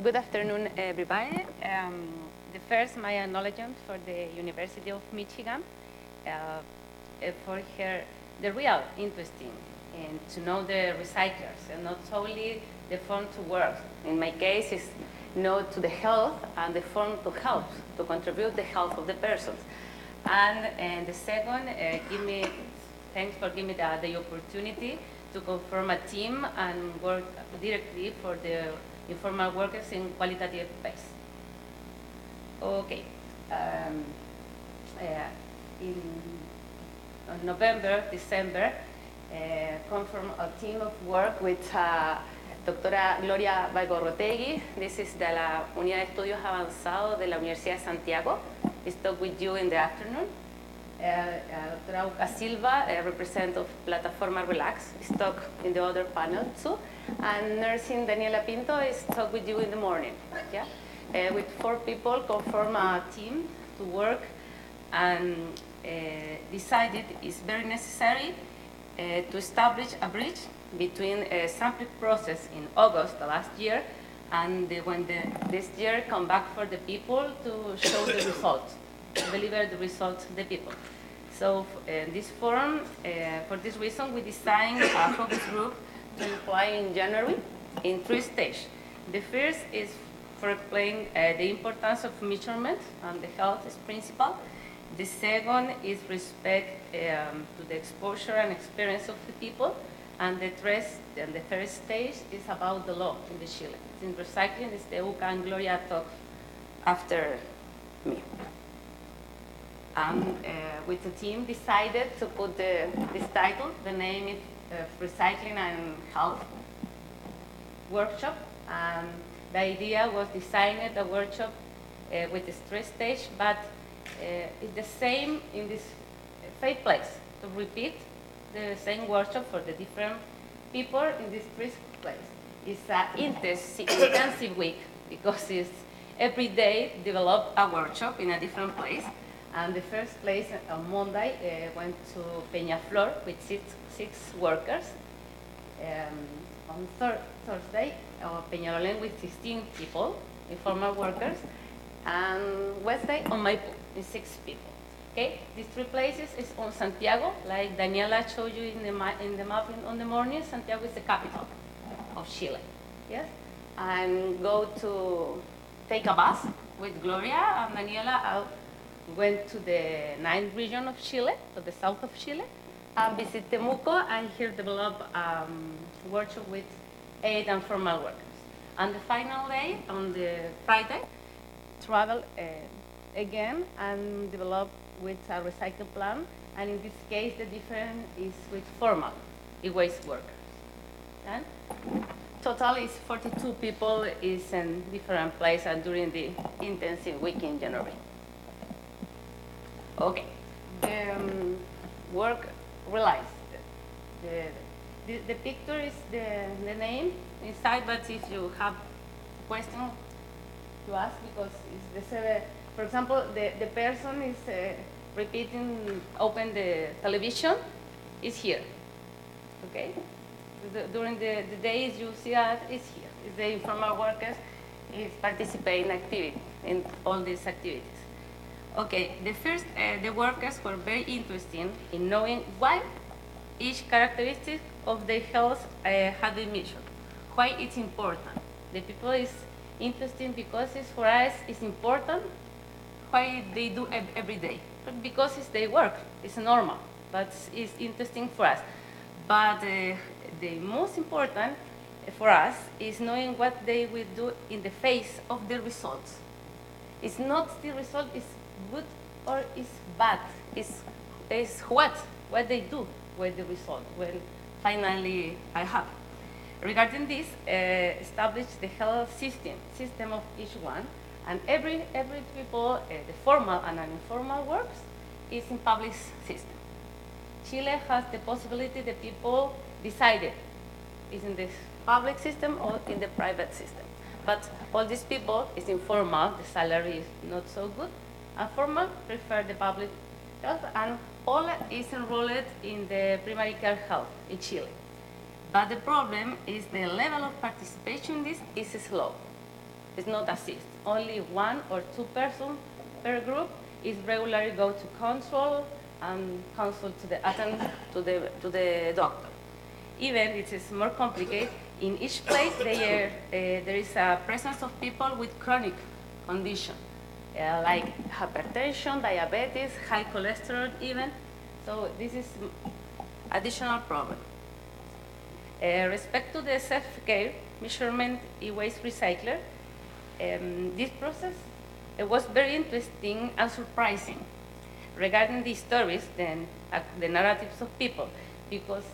Good afternoon, everybody. The first, my acknowledgement for the University of Michigan for the real interest in to know the recyclers and not only the form to work. In my case, it's not to the health and the form to help, to contribute the health of the persons. And the second, thanks for giving me the opportunity to confirm a team and work directly for the informal workers in qualitative base. Okay. In November, December, confirm a team of work with doctora Gloria Valgorrotegui. This is de la Unidad de Estudios Avanzados de la Universidad de Santiago. We talk with you in the afternoon. Doctora Uca Silva, representative of Plataforma Relax, is talk in the other panel too. And nursing Daniela Pinto is talk with you in the morning. Yeah? With 4 people, confirm a team to work and decided it's very necessary to establish a bridge between a sampling process in August last year and this year come back for the people to show the results, to deliver the results to the people. So this forum, for this reason, we designed a focus group to apply in January in 3 stages. The first is for explaining the importance of measurement and the health is principle. The second is respect to the exposure and experience of the people. And the third stage is about the law in the Chile. In recycling, it's the Uca and Gloria talk after me. And with the team decided to put this title, the name is Recycling and Health Workshop. And the idea was designing a workshop with this 3 stage, but it's the same in this 5 place to repeat the same workshop for the different people in this 3 place. It's an intensive week because it's every day develop a workshop in a different place. And the first place on Monday went to Peñaflor with 6 workers. On Thursday, Peñalolén with 16 people, informal workers. And Wednesday on Maipú with 6 people. Okay, these 3 places is on Santiago, like Daniela showed you in the map on the morning. Santiago is the capital of Chile. Yes, and go to take a bus with Gloria and Daniela. Went to the 9th region of Chile, to the south of Chile, and visit Temuco, and here develop workshop with 8 informal workers. And the final day, on the Friday, travel again and develop with a recycle plan, and in this case the difference is with formal e-waste workers. And total is 42 people is in different places and during the intensive week in January. Okay, the work realized. The picture is the name inside, but if you have questions to ask, because it's the for example, the person is repeating, open the television, is here, okay? During the days you see that it's here. It's the informal workers is participating activity in all these activities. Okay, the first, the workers were very interested in knowing why each characteristic of the health had been measured, why it's important. The people is interesting because it's, for us it's important why they do every day. But because it's their work, it's normal, but it's interesting for us. But the most important for us is knowing what they will do in the face of the results. It's not the result is good or is bad. It's what they do with the result. Well, finally I have. Regarding this, establish the health system of each one, and every people, the formal and informal works, is in public system. Chile has the possibility the people decided is in the public system or in the private system. But all these people is informal, the salary is not so good, and formal prefer the public health, and all is enrolled in the primary care health in Chile. But the problem is the level of participation in this is slow. It's not assist. Only 1 or 2 persons per group is regularly go to control and consult to the attend to the doctor. Even it is more complicated. In each place there is a presence of people with chronic condition, like hypertension, diabetes, high cholesterol even. So this is additional problem. Respect to the self-care measurement e-waste recycler, this process was very interesting and surprising regarding the stories and the narratives of people, because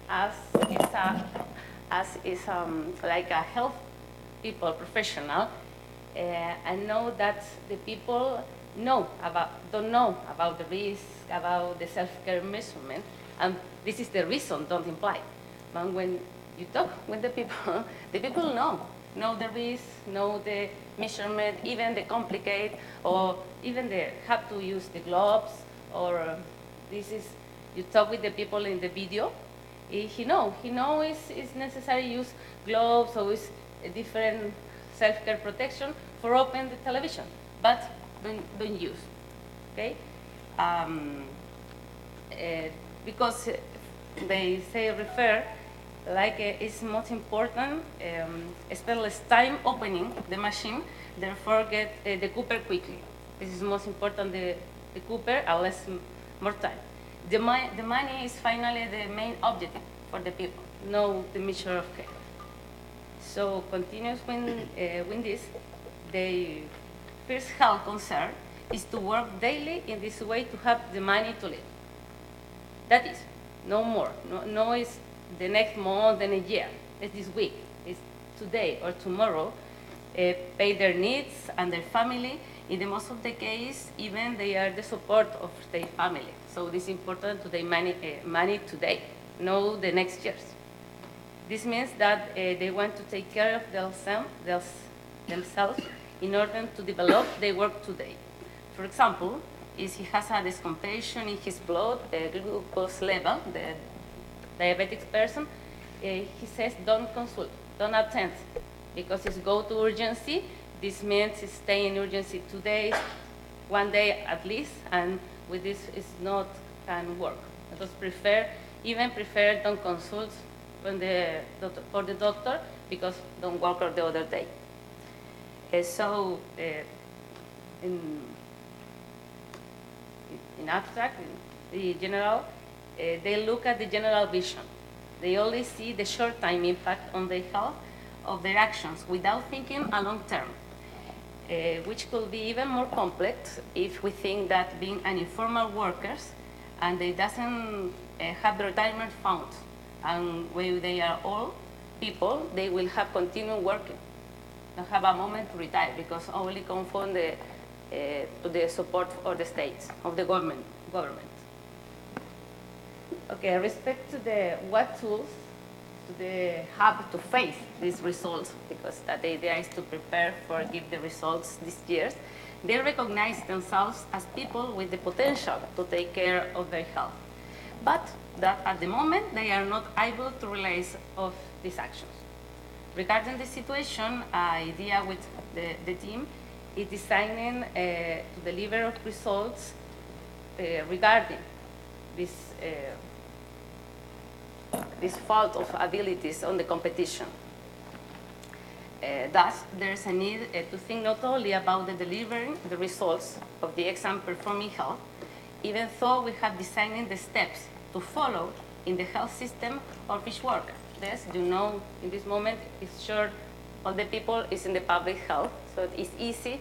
as is like a health people professional, I know that the people don't know about the risk, about the self-care measurement, and this is the reason, don't imply. But when you talk with the people know the risk, know the measurement, even the complicate, or even they have to use the gloves, or you talk with the people in the video, he know it's necessary to use gloves or use a different self-care protection for open the television, but don't use, okay? Because they say refer, like it's most important, spend less time opening the machine, therefore get the cooper quickly. This is most important, the cooper, and more time. The money is finally the main objective for the people, no the measure of care. So continuous with this, the first health concern is to work daily in this way to have the money to live. That is, no more. No is the next month and a year. It's this week. It's today or tomorrow. Pay their needs and their family. In the most of the case, even they are the support of their family. So this is important to their money today, no the next years. This means that they want to take care of themselves in order to develop their work today. For example, if he has a discompensation in his blood, glucose level, the diabetic person, he says don't consult, don't attend, because it's go to urgency. This means stay in urgency 2 days, 1 day at least, and with this it's not can work. I just prefer don't consult for the doctor, because don't work the other day. In abstract, in the general, they look at the general vision. They only see the short-time impact on the health of their actions without thinking a long term, which could be even more complex if we think that being an informal workers and they doesn't have the retirement fund, and when they are old people, they will have continued working, don't have a moment to retire, because only come from to the support of the states, of the government. Okay, respect to what tools do they have to face these results, because that the idea is to prepare for give the results this year. They recognize themselves as people with the potential to take care of their health, but that at the moment they are not able to realize of these actions. Regarding the situation, idea with the team is designing to deliver results regarding this fault of abilities on the competition. Thus, there's a need to think not only about the delivering the results of the exam performing health, even though we have designed the steps to follow in the health system of each worker. Yes, you know, in this moment, it's sure all the people is in the public health, so it's easy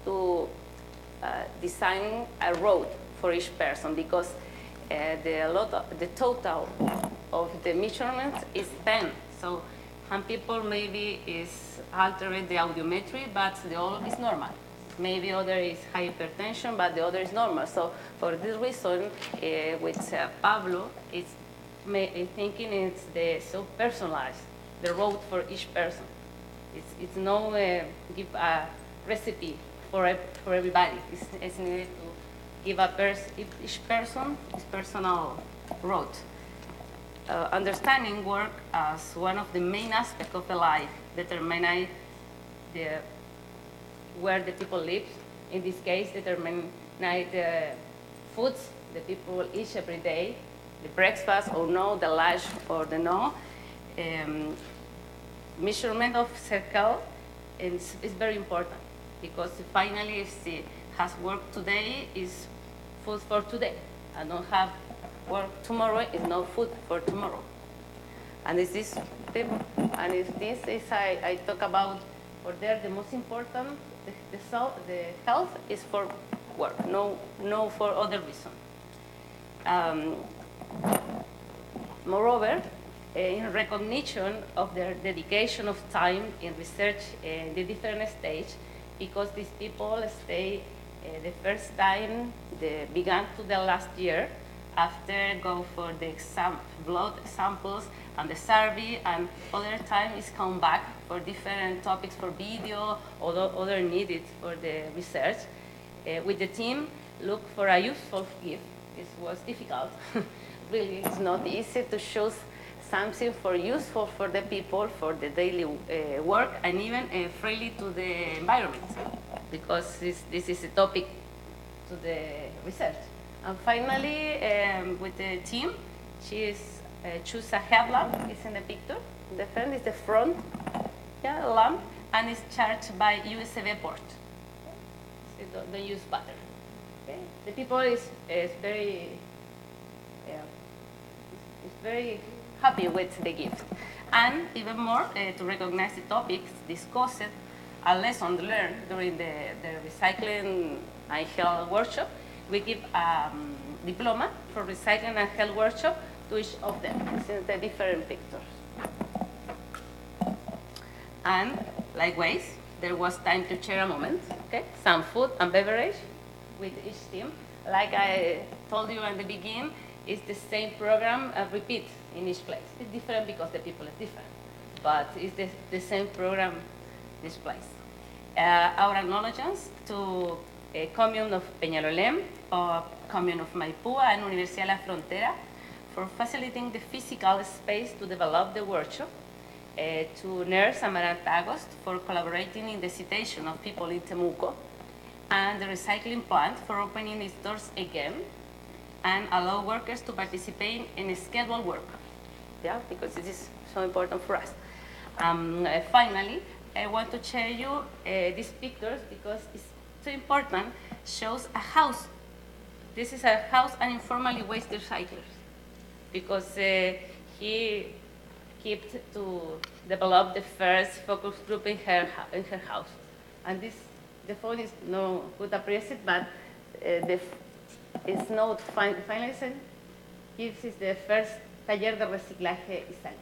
to design a road for each person, because the total of the measurements is 10. So some people maybe is altering the audiometry, but the all is normal. Maybe other is hypertension, but the other is normal. So for this reason, with Pablo, it's thinking it's so personalized, the road for each person. It's no give a recipe for everybody. It's needed to give each person his personal road. Understanding work as one of the main aspects of the life determines the where the people live. In this case, determine the foods the people eat every day, the breakfast or no, the lunch or the no. Measurement of circle is very important because finally if it has work today, is food for today. I don't have work tomorrow, is no food for tomorrow. And this is, and if this is, I talk about, for there the most important, the health is for work, no for other reason. Moreover, in recognition of their dedication of time in research in the different stage, because these people stay the first time they began to the last year, after go for the blood samples and the survey, and other time is come back for different topics for video, other needed for the research. With the team, look for a useful gift. It was difficult. Really, it's not easy to choose something for useful for the people, for the daily work, and even friendly to the environment, because this is a topic to the research. And finally, with the team, she choose a headlamp. It's in the picture. The front is the front, lamp, and it's charged by USB port. So don't use battery. Okay? The people is very happy with the gift. And even more, to recognize the topics discussed, a lesson learned during the recycling and health workshop, we give a diploma for recycling and health workshop to each of them, since the different pictures. And likewise, there was time to share a moment, okay? Some food and beverage with each team. Like I told you at the beginning, it's the same program repeat in each place. It's different because the people are different, but it's the same program this place. Our acknowledgements to Commune of Peñalolén, Commune of Maipú, and Universidad La Frontera for facilitating the physical space to develop the workshop, to Nurse Amaranta Agost for collaborating in the citation of people in Temuco, and the recycling plant for opening its doors again, and allow workers to participate in scheduled work, because this is so important for us. Finally, I want to share you these pictures because it's so important. Shows a house. This is a house and informally waste recyclers, because he kept to develop the first focus group in her house, and the phone is no good appreciated, but it's not finalized. This is the first taller de reciclaje y sal.